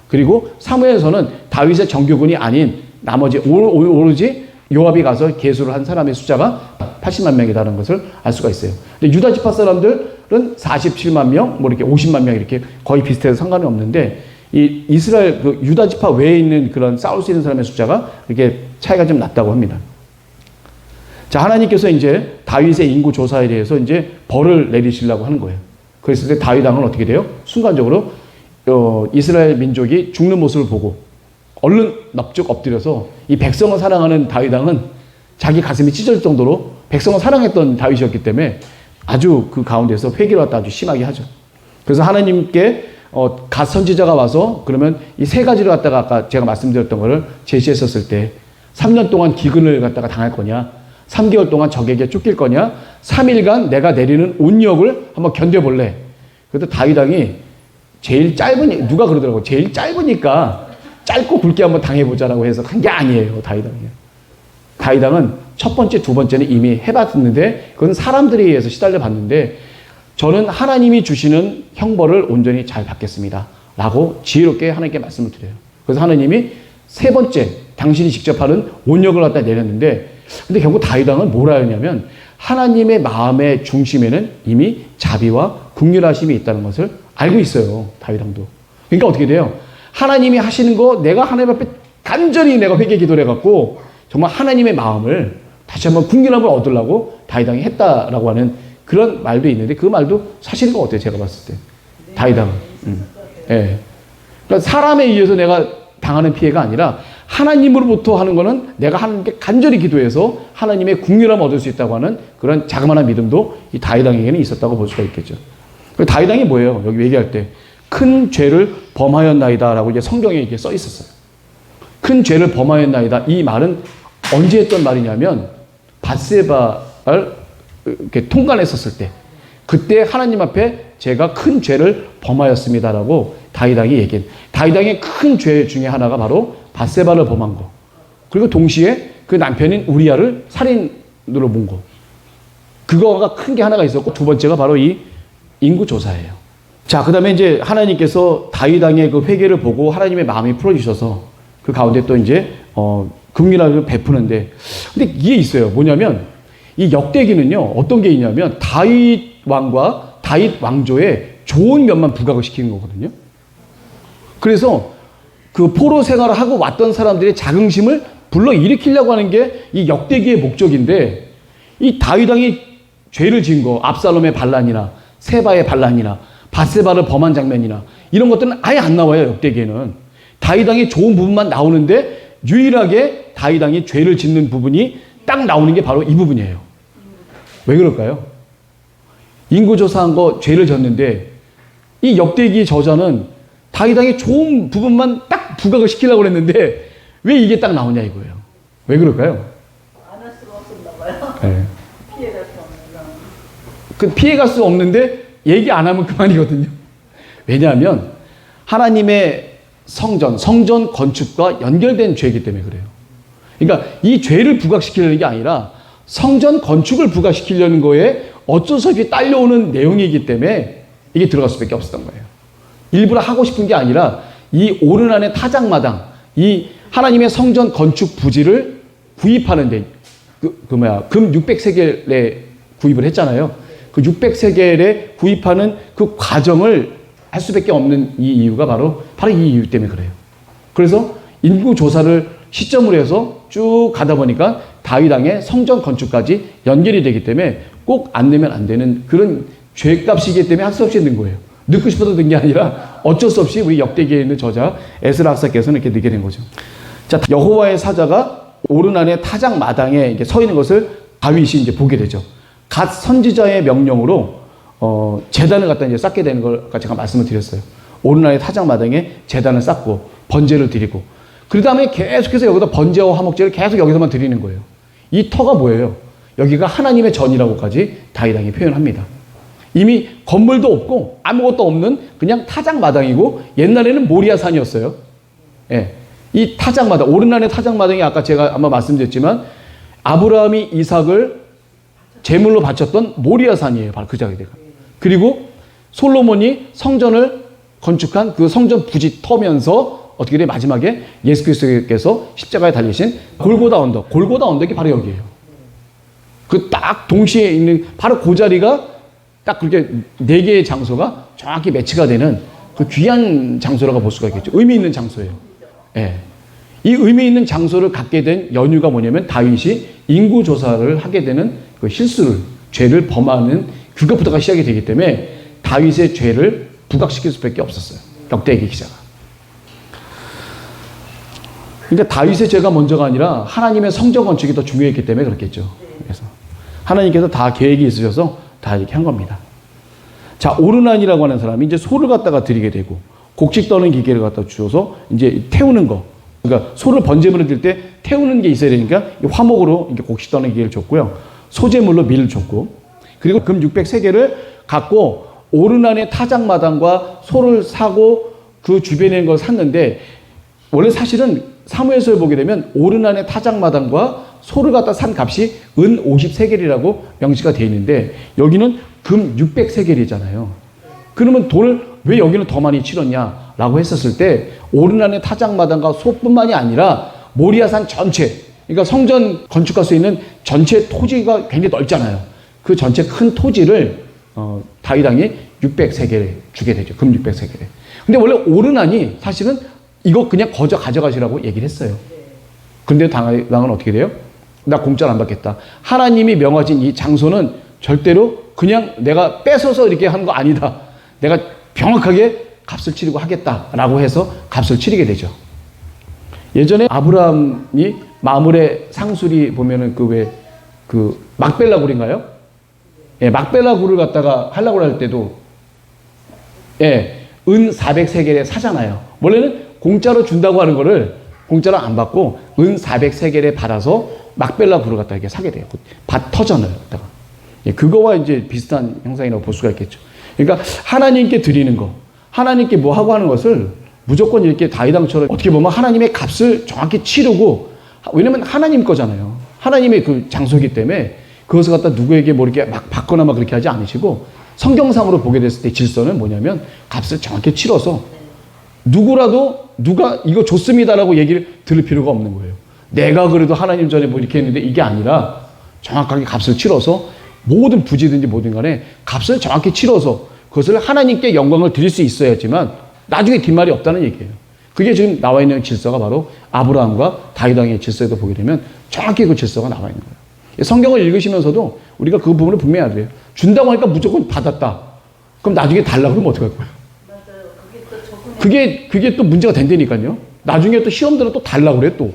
그리고 사무엘서는 다윗의 정규군이 아닌 나머지 오로지 요압이 가서 계수를 한 사람의 숫자가 80만 명이라는 것을 알 수가 있어요. 근데 유다 지파 사람들은 47만 명, 뭐 이렇게 50만 명 이렇게 거의 비슷해서 상관이 없는데 이 이스라엘 그 유다 지파 외에 있는 그런 싸울 수 있는 사람의 숫자가 이렇게 차이가 좀 났다고 합니다. 자, 하나님께서 이제 다윗의 인구 조사에 대해서 이제 벌을 내리시려고 하는 거예요. 그랬을 때 다윗 왕은 어떻게 돼요? 순간적으로 이스라엘 민족이 죽는 모습을 보고 얼른 넙죽 엎드려서 이 백성을 사랑하는 다윗 왕은 자기 가슴이 찢어질 정도로 백성을 사랑했던 다윗이었기 때문에 아주 그 가운데서 회개를 갖다 아주 심하게 하죠. 그래서 하나님께 갓 선지자가 와서 그러면 이 세 가지를 갖다가 아까 제가 말씀드렸던 거를 제시했었을 때 3년 동안 기근을 갖다가 당할 거냐, 3개월 동안 적에게 쫓길 거냐, 3일간 내가 내리는 온역을 한번 견뎌볼래. 그래도 다윗 왕이 제일 누가 그러더라고. 제일 짧으니까 짧고 굵게 한번 당해보자라고 해서 한 게 아니에요. 다윗 왕이. 다윗 왕은 첫 번째, 두 번째는 이미 해봤는데 그건 사람들에 의해서 시달려 봤는데 저는 하나님이 주시는 형벌을 온전히 잘 받겠습니다. 라고 지혜롭게 하나님께 말씀을 드려요. 그래서 하나님이 세 번째, 당신이 직접 하는 온역을 갖다 내렸는데 근데 결국 다윗 왕은 뭐라 했냐면 하나님의 마음의 중심에는 이미 자비와 긍휼하심이 있다는 것을 알고 있어요. 다윗 왕도. 그러니까 어떻게 돼요? 하나님이 하시는 거 내가 하나님 앞에 간절히 내가 회개 기도를 해갖고 정말 하나님의 마음을 다시 한번 긍휼함을 얻으려고 다윗 왕이 했다라고 하는 그런 말도 있는데 그 말도 사실인 것 같아요. 제가 봤을 때. 다윗 왕은. 예. 그러니까 사람에 의해서 내가 당하는 피해가 아니라 하나님으로부터 하는 거는 내가 하나님께 간절히 기도해서 하나님의 긍휼함을 얻을 수 있다고 하는 그런 자그마한 믿음도 이 다윗 왕에게는 있었다고 볼 수가 있겠죠. 다윗 왕이 뭐예요? 여기 얘기할 때 큰 죄를 범하였나이다라고 이제 성경에 이렇게 써 있었어요. 큰 죄를 범하였나이다. 이 말은 언제 했던 말이냐면 밧세바를 이렇게 통관했었을 때 그때 하나님 앞에 제가 큰 죄를 범하였습니다라고 다윗 왕이 얘기해. 다윗 왕의 큰 죄 중에 하나가 바로 밧세바를 범한 거. 그리고 동시에 그 남편인 우리아를 살인으로 본 거. 그거가 큰 게 하나가 있었고, 두 번째가 바로 이 인구 조사예요. 자, 그 다음에 이제 하나님께서 다윗 왕의 그 회개를 보고 하나님의 마음이 풀어주셔서 그 가운데 또 이제 긍휼을 베푸는데, 근데 이게 있어요. 뭐냐면 이 역대기는요, 어떤 게 있냐면 다윗 왕과 다윗 왕조의 좋은 면만 부각을 시키는 거거든요. 그래서 그 포로 생활을 하고 왔던 사람들의 자긍심을 불러일으키려고 하는 게 이 역대기의 목적인데, 이 다윗 왕이 죄를 지은 거, 압살롬의 반란이나 세바의 반란이나 밧세바를 범한 장면이나 이런 것들은 아예 안 나와요. 역대기에는 다윗 왕의 좋은 부분만 나오는데, 유일하게 다윗 왕이 죄를 짓는 부분이 딱 나오는 게 바로 이 부분이에요. 왜 그럴까요? 인구조사한 거 죄를 졌는데, 이 역대기 저자는 다윗 왕의 좋은 부분만 딱 부각을 시키려고 했는데 왜 이게 딱 나오냐 이거예요. 왜 그럴까요? 안 할 수가 없었나 봐요. 네. 피해갈 수 없는. 그 피해갈 수 없는데 얘기 안 하면 그만이거든요. 왜냐하면 하나님의 성전 건축과 연결된 죄이기 때문에 그래요. 그러니까 이 죄를 부각시키려는 게 아니라 성전 건축을 부각시키려는 거에 어쩔 수 없이 딸려오는 내용이기 때문에 이게 들어갈 수밖에 없었던 거예요. 일부러 하고 싶은 게 아니라 이 오르난의 타작마당, 이 하나님의 성전 건축 부지를 구입하는데 금 600세겔에 구입을 했잖아요. 그 600세겔에 구입하는 그 과정을 할 수밖에 없는 이 이유가 바로 이 이유 때문에 그래요. 그래서 인구 조사를 시점으로 해서 쭉 가다 보니까 다윗 왕의 성전 건축까지 연결이 되기 때문에 꼭 안 내면 안 되는 그런 죄값이기 때문에 할 수 없이 넣은 거예요. 넣고 싶어서 넣은 게 아니라 어쩔 수 없이 우리 역대기에 있는 저자 에스라 학사께서는 이렇게 넣게 된 거죠. 자, 여호와의 사자가 오르난의 타작 마당에 이렇게 서 있는 것을 다윗이 이제 보게 되죠. 갓 선지자의 명령으로 제단을 갖다 이제 쌓게 되는 걸 제가 말씀을 드렸어요. 오르난의 타작 마당에 제단을 쌓고 번제를 드리고, 그 다음에 계속해서 여기다 번제와 화목제를 계속 여기서만 드리는 거예요. 이 터가 뭐예요? 여기가 하나님의 전이라고까지 다윗 왕이 표현합니다. 이미 건물도 없고 아무것도 없는 그냥 타작 마당이고, 옛날에는 모리아산이었어요. 예. 이 타작 마당, 오르난의 타작 마당이 아까 제가 아마 말씀드렸지만 아브라함이 이삭을 제물로 바쳤던 모리아산이에요. 바로 그 자리가. 그리고 솔로몬이 성전을 건축한 그 성전 부지 터면서 어떻게 돼? 마지막에 예수 그리스도께서 십자가에 달리신 골고다 언덕이 바로 여기예요. 그 딱 동시에 있는 바로 그 자리가 딱 그렇게 네 개의 장소가 정확히 매치가 되는 그 귀한 장소라고 볼 수가 있겠죠. 의미 있는 장소예요. 예. 이 의미 있는 장소를 갖게 된 연유가 뭐냐면 다윗이 인구 조사를 하게 되는 그 죄를 범하는 그것부터가 시작이 되기 때문에 다윗의 죄를 부각시킬 수밖에 없었어요. 역대기 기자가. 그러니까 다윗의 죄가 먼저가 아니라 하나님의 성전 건축이 더 중요했기 때문에 그렇겠죠. 그래서 하나님께서 다 계획이 있으셔서 다 이렇게 한 겁니다. 자, 오르난이라고 하는 사람이 이제 소를 갖다가 드리게 되고, 곡식 떠는 기계를 갖다 주어서 이제 태우는 거. 그러니까 소를 번제물을 드릴 때 태우는 게 있어야 되니까 화목으로 이렇게 곡식 떠는 기계를 줬고요. 소제물로 밀을 줬고, 그리고 금 600세겔을 갖고 오르난의 타작마당과 소를 사고 그 주변에 있는 걸 샀는데, 원래 사실은 사무엘서에 보게 되면 오르난의 타작마당과 소를 갖다 산 값이 은 50세겔이라고 명시가 되어 있는데, 여기는 금 600세겔이잖아요. 그러면 돈을 왜 여기는 더 많이 치렀냐라고 했었을 때, 오르난의 타작마당과 소뿐만이 아니라 모리아산 전체, 그러니까 성전 건축할 수 있는 전체 토지가 굉장히 넓잖아요. 그 전체 큰 토지를 다윗 왕이 600세겔에 주게 되죠. 금 600세겔에. 근데 원래 오르난이 사실은 이거 그냥 거저 가져가시라고 얘기를 했어요. 근데 다윗 왕은 어떻게 돼요? 나 공짜로 안 받겠다. 하나님이 명하신 이 장소는 절대로 그냥 내가 뺏어서 이렇게 하는 거 아니다. 내가 정확하게 값을 치르고 하겠다라고 해서 값을 치르게 되죠. 예전에 아브라함이 마물의 상술이 보면은 그 막벨라 굴인가요? 예, 막벨라 굴을 갖다가 하려고 할 때도 예, 은 400세겔에 사잖아요. 원래는 공짜로 준다고 하는 거를 공짜로 안 받고 은 400세겔에 받아서 막벨라 굴을 갖다가 이렇게 사게 돼요. 밭 터전을 갖다가. 예, 그거와 이제 비슷한 형상이라고 볼 수가 있겠죠. 그러니까 하나님께 드리는 거, 하나님께 뭐 하고 하는 것을 무조건 이렇게 다윗왕처럼 어떻게 보면 하나님의 값을 정확히 치르고, 왜냐면 하나님 거잖아요. 하나님의 그 장소이기 때문에 그것을 갖다 누구에게 뭐 이렇게 막 받거나 막 그렇게 하지 않으시고, 성경상으로 보게 됐을 때 질서는 뭐냐면 값을 정확히 치러서 누구라도 누가 이거 좋습니다라고 얘기를 들을 필요가 없는 거예요. 내가 그래도 하나님 전에 뭐 이렇게 했는데 이게 아니라 정확하게 값을 치러서 모든 부지든지 뭐든 간에 값을 정확히 치러서 그것을 하나님께 영광을 드릴 수 있어야지만 나중에 뒷말이 없다는 얘기예요. 그게 지금 나와 있는 질서가 바로 아브라함과 다윗 왕의 질서에도 보게 되면 정확히 그 질서가 나와 있는 거예요. 성경을 읽으시면서도 우리가 그 부분을 분명히 알아야 돼요. 준다고 하니까 무조건 받았다. 그럼 나중에 달라고 그러면 어떡할 거예요? 맞아요. 그게 또 적응이 그게 또 문제가 된다니까요. 나중에 또 시험 들어 또 달라고 그래 또.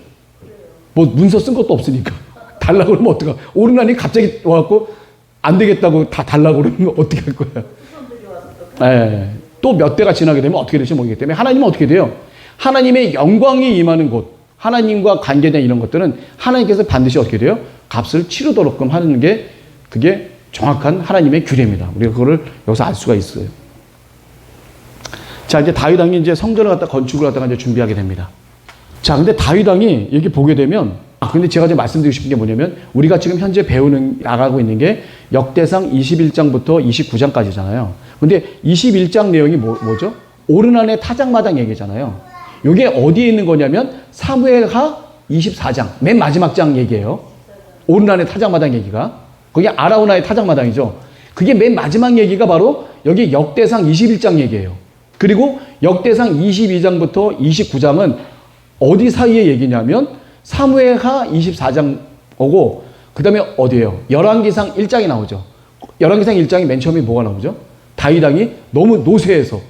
뭐 문서 쓴 것도 없으니까. 달라고 그러면 어떡하? 오르나니 갑자기 와갖고 안 되겠다고 다 달라고 그러면 어떻게 할 거야? 후손들이 와서 또 예. 또 몇 대가 지나게 되면 어떻게 될지 모르기 때문에 하나님은 어떻게 돼요? 하나님의 영광이 임하는 곳, 하나님과 관계된 이런 것들은 하나님께서 반드시 어떻게 돼요? 값을 치르도록끔 하는 게 그게 정확한 하나님의 규례입니다. 우리가 그거를 여기서 알 수가 있어요. 자, 이제 다윗 왕이 이제 성전을 갖다 건축을 갖다가 이제 준비하게 됩니다. 자, 근데 다윗 왕이 이렇게 보게 되면, 근데 제가 지금 말씀드리고 싶은 게 뭐냐면, 우리가 지금 현재 나가고 있는 게 역대상 21장부터 29장까지잖아요. 근데 21장 내용이 뭐죠? 오르난의 타작마당 얘기잖아요. 이게 어디에 있는 거냐면, 사무엘하 24장, 맨 마지막 장 얘기예요. 오르난의 타작마당 얘기가. 그게 아라우나의 타작마당이죠. 그게 맨 마지막 얘기가 바로 여기 역대상 21장 얘기예요. 그리고 역대상 22장부터 29장은 어디 사이의 얘기냐면 사무엘하 24장 오고 그 다음에 어디예요? 열왕기상 1장이 나오죠. 열왕기상 1장이 맨 처음에 뭐가 나오죠? 다윗 왕이 너무 노쇠해서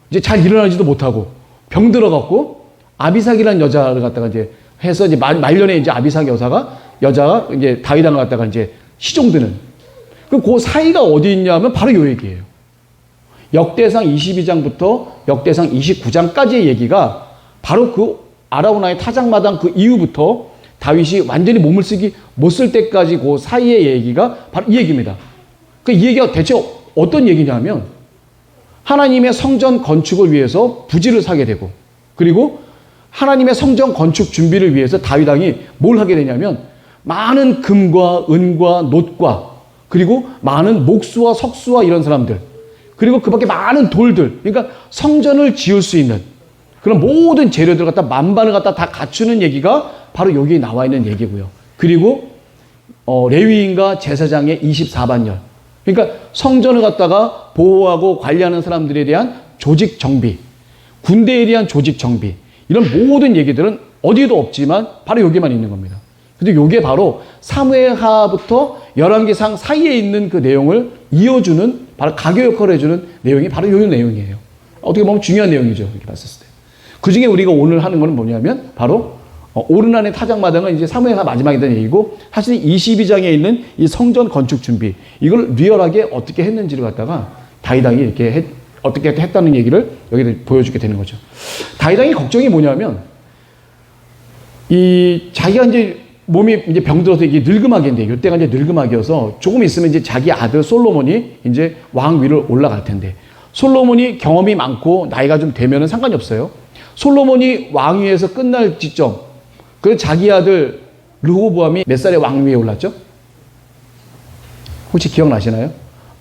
이제 잘 일어나지도 못하고 병 들어갖고 아비삭이라는 여자를 갖다가 이제 해서 이제 말년에 이제 아비삭 여자가 이제 다윗 왕을 갖다가 이제 시종드는 그 사이가 어디 있냐면 바로 요 얘기예요. 역대상 22장부터 역대상 29장까지의 얘기가 바로 그 아라우나의 타작마당 그 이후부터 다윗이 완전히 몸을 못 쓸 때까지 그 사이의 얘기가 바로 이 얘기입니다. 그 이 얘기가 대체 어떤 얘기냐면 하나님의 성전 건축을 위해서 부지를 사게 되고 그리고 하나님의 성전 건축 준비를 위해서 다윗 왕이 뭘 하게 되냐면 많은 금과 은과 놋과 그리고 많은 목수와 석수와 이런 사람들 그리고 그 밖에 많은 돌들 그러니까 성전을 지을 수 있는 그런 모든 재료들 갖다 만반을 갖다 다 갖추는 얘기가 바로 여기에 나와 있는 얘기고요. 그리고 레위인과 제사장의 24반열 그러니까 성전을 갖다가 보호하고 관리하는 사람들에 대한 조직 정비 군대에 대한 조직 정비 이런 모든 얘기들은 어디에도 없지만 바로 여기만 있는 겁니다. 근데 이게 바로 사무엘하부터 열왕기상 사이에 있는 그 내용을 이어주는 바로 가교 역할을 해주는 내용이 바로 이 내용이에요. 어떻게 보면 중요한 내용이죠. 이렇게 봤을 때. 그 중에 우리가 오늘 하는 거는 뭐냐면 바로 오르난의 타작마당은 이제 사무엘하 마지막에 대한 얘기고 사실 22장에 있는 이 성전 건축 준비 이걸 리얼하게 어떻게 했는지를 갖다가 다윗 왕이 이렇게 어떻게 했다는 얘기를 여기서 보여주게 되는 거죠. 다윗 왕의 걱정이 뭐냐면 자기가 이제 몸이 이제 병들어서 이게 늙음하게인데 이때가 이제 늙음하기여서 조금 있으면 이제 자기 아들 솔로몬이 이제 왕 위를 올라갈 텐데 솔로몬이 경험이 많고 나이가 좀 되면은 상관이 없어요. 솔로몬이 왕위에서 끝날 지점 그래서 자기 아들 르호보암이 몇 살에 왕위에 올랐죠? 혹시 기억나시나요?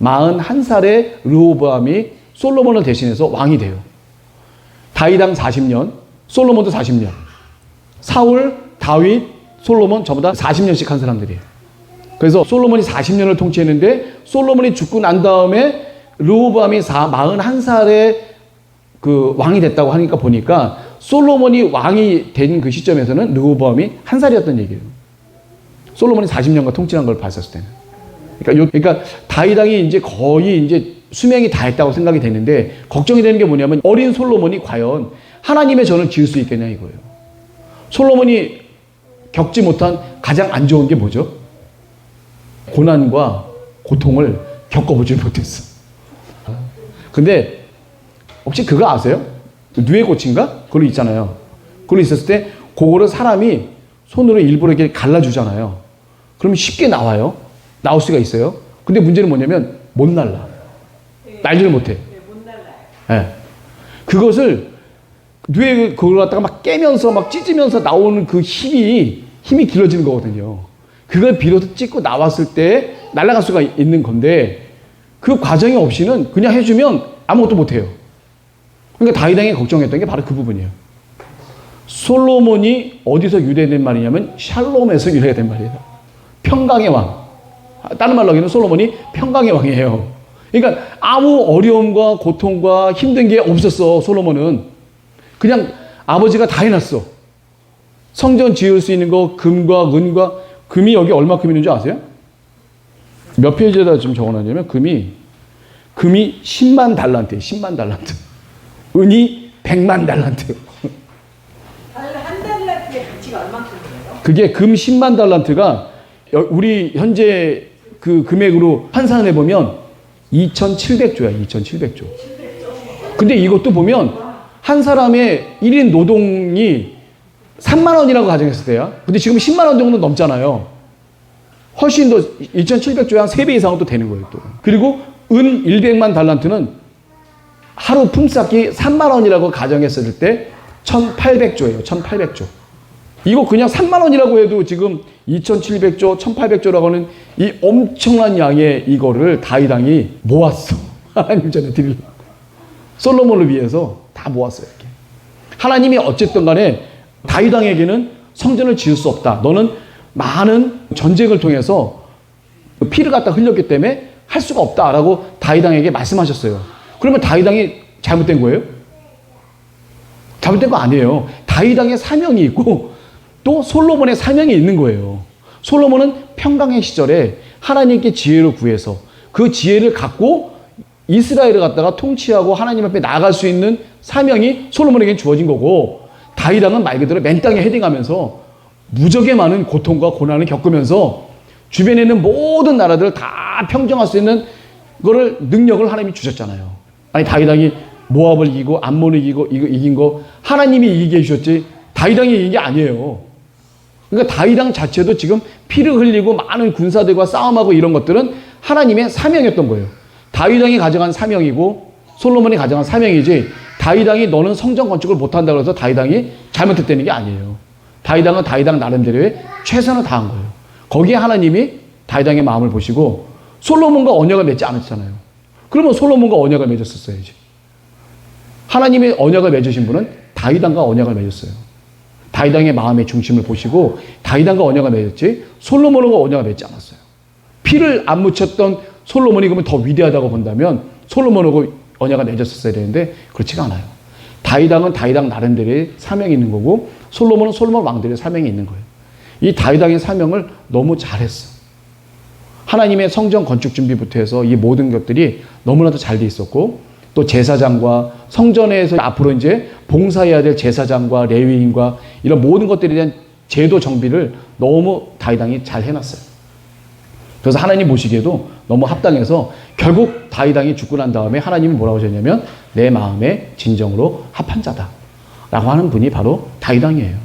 41살에 르호보암이 솔로몬을 대신해서 왕이 돼요. 다윗왕 40년, 솔로몬도 40년. 사울, 다윗, 솔로몬 저보다 40년씩 한 사람들이에요. 그래서 솔로몬이 40년을 통치했는데 솔로몬이 죽고 난 다음에 르호보암이 41살에 그 왕이 됐다고 하니까 보니까 솔로몬이 왕이 된 그 시점에서는 르호보암이 한 살이었던 얘기예요. 솔로몬이 40년간 통치한 걸 봤었을 때는. 그러니까 다윗 왕이 이제 거의 이제 수명이 다 했다고 생각이 되는데 걱정이 되는 게 뭐냐면 어린 솔로몬이 과연 하나님의 전을 지을 수 있겠냐 이거예요. 솔로몬이 겪지 못한 가장 안 좋은 게 뭐죠? 고난과 고통을 겪어보지 못했어. 근데 혹시 그거 아세요? 뇌 고친가? 그거 있잖아요. 그거 있었을 때 그거를 사람이 손으로 일부러 이렇게 갈라주잖아요. 그러면 쉽게 나와요. 나올 수가 있어요. 근데 문제는 뭐냐면 못 날라. 날지를 못해. 못 날라요. 예. 그것을 뇌에 그걸 갖다가 막 깨면서 막 찢으면서 나오는 그 힘이 길어지는 거거든요. 그걸 비로소 찢고 나왔을 때 날아갈 수가 있는 건데 그 과정이 없이는 그냥 해주면 아무것도 못해요. 그러니까 다윗왕이 걱정했던 게 바로 그 부분이에요. 솔로몬이 어디서 유래된 말이냐면 샬롬에서 유래된 말이에요. 평강의 왕. 다른 말로 하기는 솔로몬이 평강의 왕이에요. 그러니까 아무 어려움과 고통과 힘든 게 없었어. 솔로몬은 그냥 아버지가 다 해놨어. 성전 지을 수 있는 거 금과 은과 금이 여기 얼마큼 있는 줄 아세요? 몇 페이지에다 지금 적어놨냐면 금이 10만 달란트예요. 10만 달란트. 은이 100만 달란트. 한 달러의 가치가 얼마큼이에요? 그게 금 10만 달란트가 우리 현재 그 금액으로 환산해 보면 2,700조야. 2,700조. 근데 이것도 보면 한 사람의 1인 노동이 3만 원이라고 가정했을 때야. 근데 지금 10만 원 정도 넘잖아요. 훨씬 더 2,700조에 한 3배 이상은 또 되는 거예요. 또. 그리고 은 100만 달란트는 하루 품삯이 3만 원이라고 가정했을 때 1,800조예요. 1,800조. 이거 그냥 3만 원이라고 해도 지금 2,700조, 1,800조라고 하는 이 엄청난 양의 이거를 다윗왕이 모았어. 하나님 전에 드리려고. 솔로몬을 위해서 다 모았어요. 이렇게. 하나님이 어쨌든 간에 다윗왕에게는 성전을 지을 수 없다. 너는 많은 전쟁을 통해서 피를 갖다 흘렸기 때문에 할 수가 없다라고 다윗왕에게 말씀하셨어요. 그러면 다윗왕이 잘못된 거예요? 잘못된 거 아니에요. 다윗왕의 사명이 있고 또 솔로몬의 사명이 있는 거예요. 솔로몬은 평강의 시절에 하나님께 지혜를 구해서 그 지혜를 갖고 이스라엘을 갖다가 통치하고 하나님 앞에 나아갈 수 있는 사명이 솔로몬에게 주어진 거고 다윗왕은 말 그대로 맨 땅에 헤딩하면서 무적의 많은 고통과 고난을 겪으면서 주변에 있는 모든 나라들을 다 평정할 수 있는 거를 능력을 하나님이 주셨잖아요. 아니 다윗왕이 모압을 이기고 암몬을 이기고 이긴 거 하나님이 이기게 해주셨지 다윗왕이 이긴 게 아니에요. 그러니까 다윗왕 자체도 지금 피를 흘리고 많은 군사들과 싸움하고 이런 것들은 하나님의 사명이었던 거예요. 다윗왕이 가져간 사명이고 솔로몬이 가져간 사명이지 다윗왕이 너는 성전 건축을 못한다고 해서 다윗왕이 잘못했다는 게 아니에요. 다윗왕은 다윗왕 나름대로의 최선을 다한 거예요. 거기에 하나님이 다윗왕의 마음을 보시고 솔로몬과 언약을 맺지 않았잖아요. 그러면 솔로몬과 언약을 맺었었어야지. 하나님의 언약을 맺으신 분은 다윗왕과 언약을 맺었어요. 다윗왕의 마음의 중심을 보시고 다윗왕과 언약을 맺었지 솔로몬과 언약을 맺지 않았어요. 피를 안 묻혔던 솔로몬이 그러면 더 위대하다고 본다면 솔로몬하고 언약을 맺었어야 되는데 그렇지가 않아요. 다윗왕은 다윗왕 나름대로의 사명이 있는 거고 솔로몬은 솔로몬 왕들의 사명이 있는 거예요. 이 다윗왕의 사명을 너무 잘했어. 하나님의 성전 건축 준비부터 해서 이 모든 것들이 너무나도 잘 돼 있었고 또 제사장과 성전에서 앞으로 이제 봉사해야 될 제사장과 레위인과 이런 모든 것들에 대한 제도 정비를 너무 다윗왕이 잘 해놨어요. 그래서 하나님 보시기에도 너무 합당해서 결국 다윗왕이 죽고 난 다음에 하나님이 뭐라고 하셨냐면 내 마음에 진정으로 합한 자다 라고 하는 분이 바로 다윗왕이에요.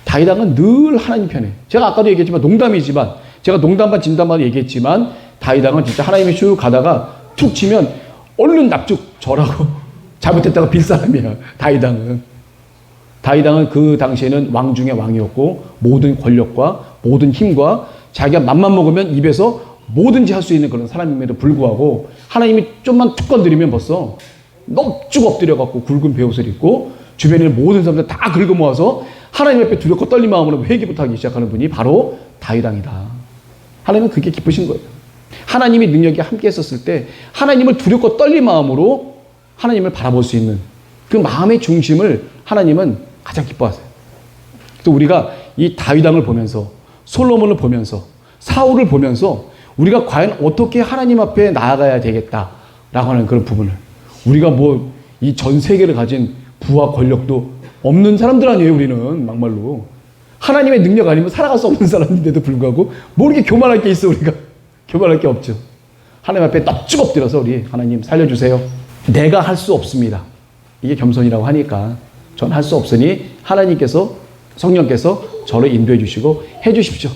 다윗왕은 늘 하나님 편에 제가 아까도 얘기했지만 농담이지만 제가 농담 반 진담 반 얘기했지만 다윗왕은 진짜 하나님이 쭉 가다가 툭 치면 얼른 납죽 절하고 잘못했다가 빌 사람이야. 다윗왕은 그 당시에는 왕 중의 왕이었고 모든 권력과 모든 힘과 자기가 맘만 먹으면 입에서 뭐든지 할 수 있는 그런 사람임에도 불구하고 하나님이 좀만 툭 건드리면 벌써 넙죽 엎드려갖고 굵은 베옷을 입고 주변에 모든 사람들 다 긁어 모아서 하나님 앞에 두렵고 떨린 마음으로 회개부터 하기 시작하는 분이 바로 다윗왕이다. 하나님은 그게 기쁘신 거예요. 하나님이 능력이 함께 했었을 때 하나님을 두렵고 떨린 마음으로 하나님을 바라볼 수 있는 그 마음의 중심을 하나님은 가장 기뻐하세요. 또 우리가 이 다윗왕을 보면서 솔로몬을 보면서 사울을 보면서 우리가 과연 어떻게 하나님 앞에 나아가야 되겠다라고 하는 그런 부분을 우리가 뭐 이 전 세계를 가진 부와 권력도 없는 사람들 아니에요. 우리는 막말로 하나님의 능력 아니면 살아갈 수 없는 사람인데도 불구하고 뭐 이렇게 교만할 게 있어. 우리가 교만할 게 없죠. 하나님 앞에 넙죽 엎드려서 우리 하나님 살려주세요. 내가 할 수 없습니다. 이게 겸손이라고 하니까 전 할 수 없으니 하나님께서 성령께서 저를 인도해 주시고 해 주십시오.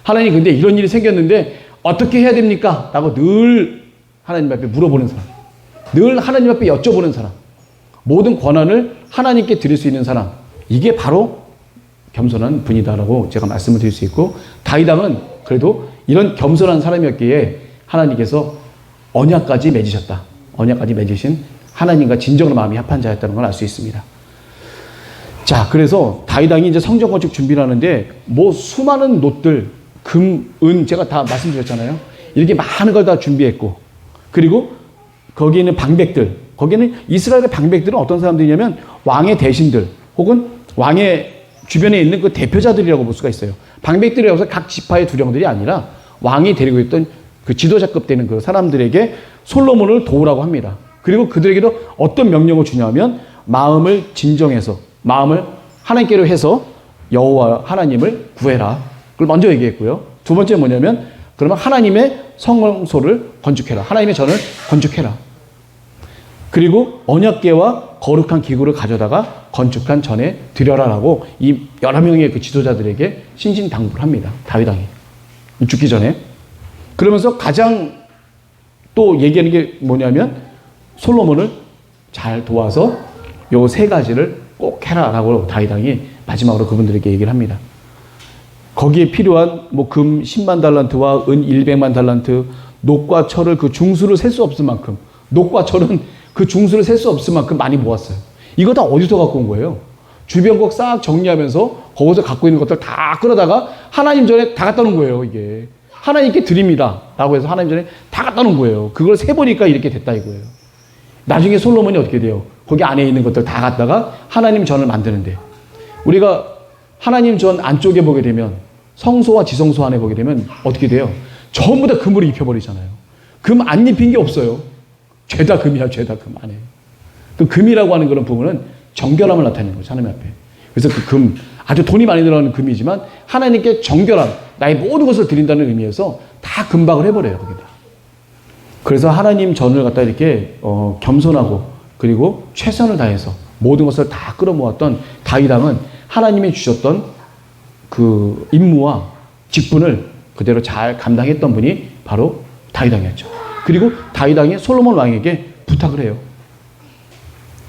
하나님 근데 이런 일이 생겼는데 어떻게 해야 됩니까? 라고 늘 하나님 앞에 물어보는 사람. 늘 하나님 앞에 여쭤보는 사람. 모든 권한을 하나님께 드릴 수 있는 사람. 이게 바로 겸손한 분이다라고 제가 말씀을 드릴 수 있고, 다윗 왕은 그래도 이런 겸손한 사람이었기에 하나님께서 언약까지 맺으셨다. 언약까지 맺으신 하나님과 진정으로 마음이 합한 자였다는 걸 알 수 있습니다. 자, 그래서 다윗 왕이 이제 성전 건축 준비를 하는데 뭐 수많은 놋들, 금, 은 제가 다 말씀드렸잖아요. 이렇게 많은 걸 다 준비했고, 그리고 거기 있는 방백들, 거기는 이스라엘의 방백들은 어떤 사람들이냐면 왕의 대신들 혹은 왕의 주변에 있는 그 대표자들이라고 볼 수가 있어요. 방백들이라고 해서 각 지파의 두령들이 아니라 왕이 데리고 있던 그 지도자급 되는 그 사람들에게 솔로몬을 도우라고 합니다. 그리고 그들에게도 어떤 명령을 주냐면 마음을 진정해서, 마음을 하나님께로 해서 여호와 하나님을 구해라. 그걸 먼저 얘기했고요. 두 번째 뭐냐면 그러면 하나님의 성소를 건축해라. 하나님의 전을 건축해라. 그리고 언약궤와 거룩한 기구를 가져다가 건축한 전에 드려라라고 이 여러 명의 그 지도자들에게 신신당부를 합니다. 다윗 왕이 죽기 전에. 그러면서 가장 또 얘기하는 게 뭐냐면 솔로몬을 잘 도와서 요 세 가지를 꼭 해라라고 다윗 왕이 마지막으로 그분들에게 얘기를 합니다. 거기에 필요한 뭐 금 10만 달란트와 은 100만 달란트, 녹과 철을 그 중수를 셀 수 없을 만큼, 녹과 철은 그 중수를 셀 수 없을 만큼 많이 모았어요. 이거 다 어디서 갖고 온 거예요? 주변국 싹 정리하면서 거기서 갖고 있는 것들 다 끌어다가 하나님 전에 다 갖다 놓은 거예요, 이게. 하나님께 드립니다. 라고 해서 하나님 전에 다 갖다 놓은 거예요. 그걸 세보니까 이렇게 됐다 이거예요. 나중에 솔로몬이 어떻게 돼요? 거기 안에 있는 것들 다 갖다가 하나님 전을 만드는데, 우리가 하나님 전 안쪽에 보게 되면, 성소와 지성소 안에 보게 되면 어떻게 돼요? 전부 다 금으로 입혀버리잖아요. 금 안 입힌 게 없어요. 죄다 금이야, 죄다 금 안에. 그 금이라고 하는 그런 부분은 정결함을 나타내는 거죠, 하나님 앞에. 그래서 그 금, 아주 돈이 많이 들어가는 금이지만 하나님께 정결함, 나의 모든 것을 드린다는 의미에서 다 금박을 해버려요, 거기다. 그래서 하나님 전을 갖다 이렇게 겸손하고 그리고 최선을 다해서 모든 것을 다 끌어모았던 다윗 왕은 하나님이 주셨던 그 임무와 직분을 그대로 잘 감당했던 분이 바로 다윗 왕이었죠. 그리고 다윗 왕이 솔로몬 왕에게 부탁을 해요.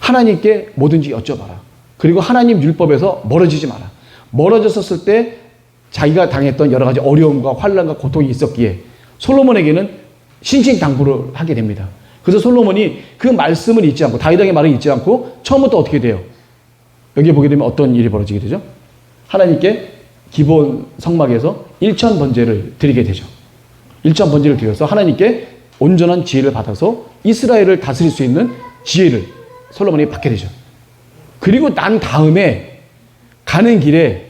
하나님께 뭐든지 여쭤봐라. 그리고 하나님 율법에서 멀어지지 마라. 멀어졌었을 때 자기가 당했던 여러 가지 어려움과 환난과 고통이 있었기에 솔로몬에게는 신신당부를 하게 됩니다. 그래서 솔로몬이 그 말씀을 잊지 않고, 다윗 왕의 말을 잊지 않고 처음부터 어떻게 돼요? 여기 보게 되면 어떤 일이 벌어지게 되죠? 하나님께 기본 성막에서 1천 번제를 드리게 되죠. 1천 번제를 드려서 하나님께 온전한 지혜를 받아서 이스라엘을 다스릴 수 있는 지혜를 솔로몬이 받게 되죠. 그리고 난 다음에 가는 길에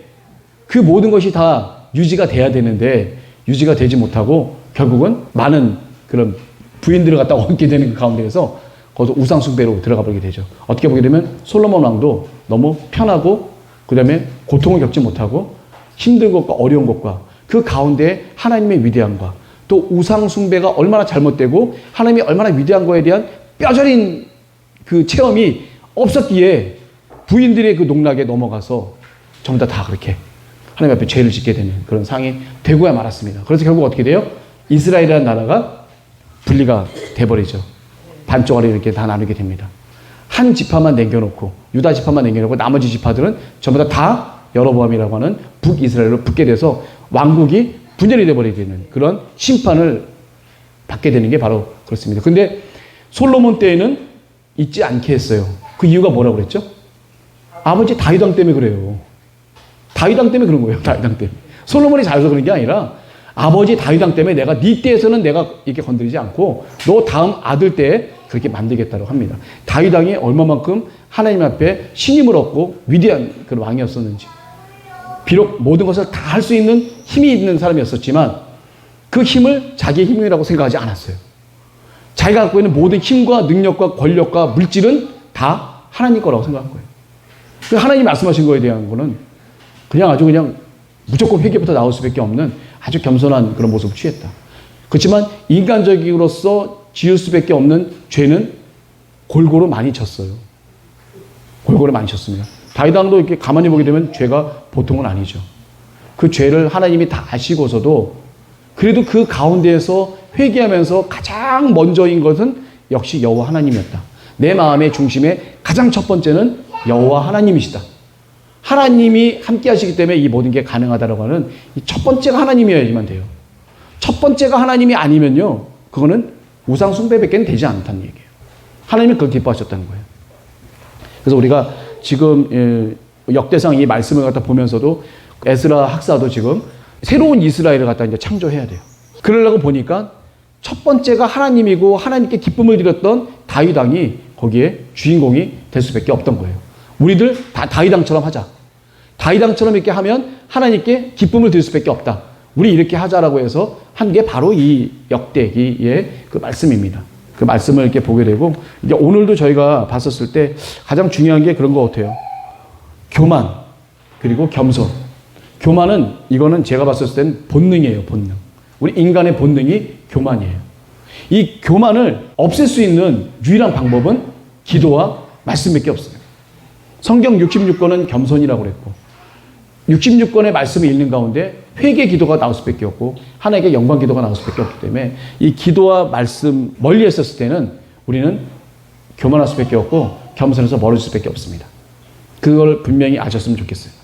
그 모든 것이 다 유지가 돼야 되는데 유지가 되지 못하고 결국은 많은 그런 부인들을 갖다 얻게 되는 그 가운데에서 거기서 우상 숭배로 들어가 버리게 되죠. 어떻게 보게 되면 솔로몬 왕도 너무 편하고 그 다음에 고통을 겪지 못하고 힘든 것과 어려운 것과 그 가운데 하나님의 위대함과 또 우상 숭배가 얼마나 잘못되고 하나님이 얼마나 위대한 거에 대한 뼈저린 그 체험이 없었기에 부인들의 그 농락에 넘어가서 전부 다 그렇게 하나님 앞에 죄를 짓게 되는 그런 상이 되고야 말았습니다. 그래서 결국 어떻게 돼요? 이스라엘이라는 나라가 분리가 돼버리죠. 반쪽으로 이렇게 다 나누게 됩니다. 한 지파만 남겨놓고, 유다 지파만 남겨놓고 나머지 지파들은 전부 다 여로보암이라고 하는 북이스라엘로 붙게 돼서 왕국이 분열이 돼버리게 되는 그런 심판을 받게 되는 게 바로 그렇습니다. 근데 솔로몬 때에는 잊지 않게 했어요. 그 이유가 뭐라고 그랬죠? 아버지 다윗 왕 때문에 그래요. 다윗 왕 때문에 그런 거예요. 다윗 왕 때문에. 솔로몬이 잘해서 그런 게 아니라 아버지 다윗 왕 때문에 내가 네 때에서는 내가 이렇게 건드리지 않고 너 다음 아들 때에 그렇게 만들겠다고 합니다. 다윗 왕이 얼마만큼 하나님 앞에 신임을 얻고 위대한 그런 왕이었었는지. 비록 모든 것을 다 할 수 있는 힘이 있는 사람이었었지만 그 힘을 자기의 힘이라고 생각하지 않았어요. 자기가 갖고 있는 모든 힘과 능력과 권력과 물질은 다 하나님 거라고 생각한 거예요. 그 하나님 말씀하신 거에 대한 거는 그냥 아주 그냥 무조건 회개부터 나올 수밖에 없는 아주 겸손한 그런 모습을 취했다. 그렇지만 인간적으로서 지을 수밖에 없는 죄는 골고루 많이 쳤어요. 골고루 많이 쳤습니다. 다윗 왕도 이렇게 가만히 보게 되면 죄가 보통은 아니죠. 그 죄를 하나님이 다 아시고서도 그래도 그 가운데에서 회개하면서 가장 먼저인 것은 역시 여호와 하나님이었다. 내 마음의 중심에 가장 첫 번째는 여호와 하나님이시다. 하나님이 함께 하시기 때문에 이 모든 게 가능하다라고 하는 이 첫 번째가 하나님이어야지만 돼요. 첫 번째가 하나님이 아니면요, 그거는 우상 숭배밖에 되지 않다는 얘기예요. 하나님이 그걸 기뻐하셨다는 거예요. 그래서 우리가 지금 역대상 이 말씀을 갖다 보면서도 에스라 학사도 지금 새로운 이스라엘을 갖다 이제 창조해야 돼요. 그러려고 보니까 첫 번째가 하나님이고 하나님께 기쁨을 드렸던 다윗 왕이 거기에 주인공이 될 수밖에 없던 거예요. 우리들 다 다윗 왕처럼 하자. 다윗 왕처럼 이렇게 하면 하나님께 기쁨을 드릴 수밖에 없다. 우리 이렇게 하자라고 해서 한 게 바로 이 역대기의 그 말씀입니다. 그 말씀을 이렇게 보게 되고, 이제 오늘도 저희가 봤었을 때 가장 중요한 게 그런 것 같아요. 교만, 그리고 겸손. 교만은, 이거는 제가 봤었을 때는 본능이에요, 본능. 우리 인간의 본능이 교만이에요. 이 교만을 없앨 수 있는 유일한 방법은 기도와 말씀밖에 없어요. 성경 66권은 겸손이라고 그랬고, 66권의 말씀을 읽는 가운데 회개 기도가 나올 수밖에 없고 하나님께 영광 기도가 나올 수밖에 없기 때문에 이 기도와 말씀 멀리 했었을 때는 우리는 교만할 수밖에 없고 겸손해서 멀어질 수밖에 없습니다. 그걸 분명히 아셨으면 좋겠어요.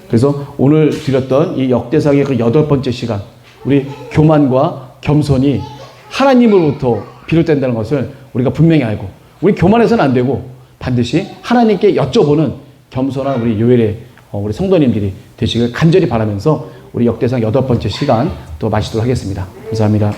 그래서 오늘 드렸던 이 역대상의 그 8번째 시간, 우리 교만과 겸손이 하나님으로부터 비롯된다는 것을 우리가 분명히 알고, 우리 교만해서는 안 되고 반드시 하나님께 여쭤보는 겸손한 우리 요엘의 우리 성도님들이 되시길 간절히 바라면서 우리 역대상 8번째 시간 또 마치도록 하겠습니다. 감사합니다.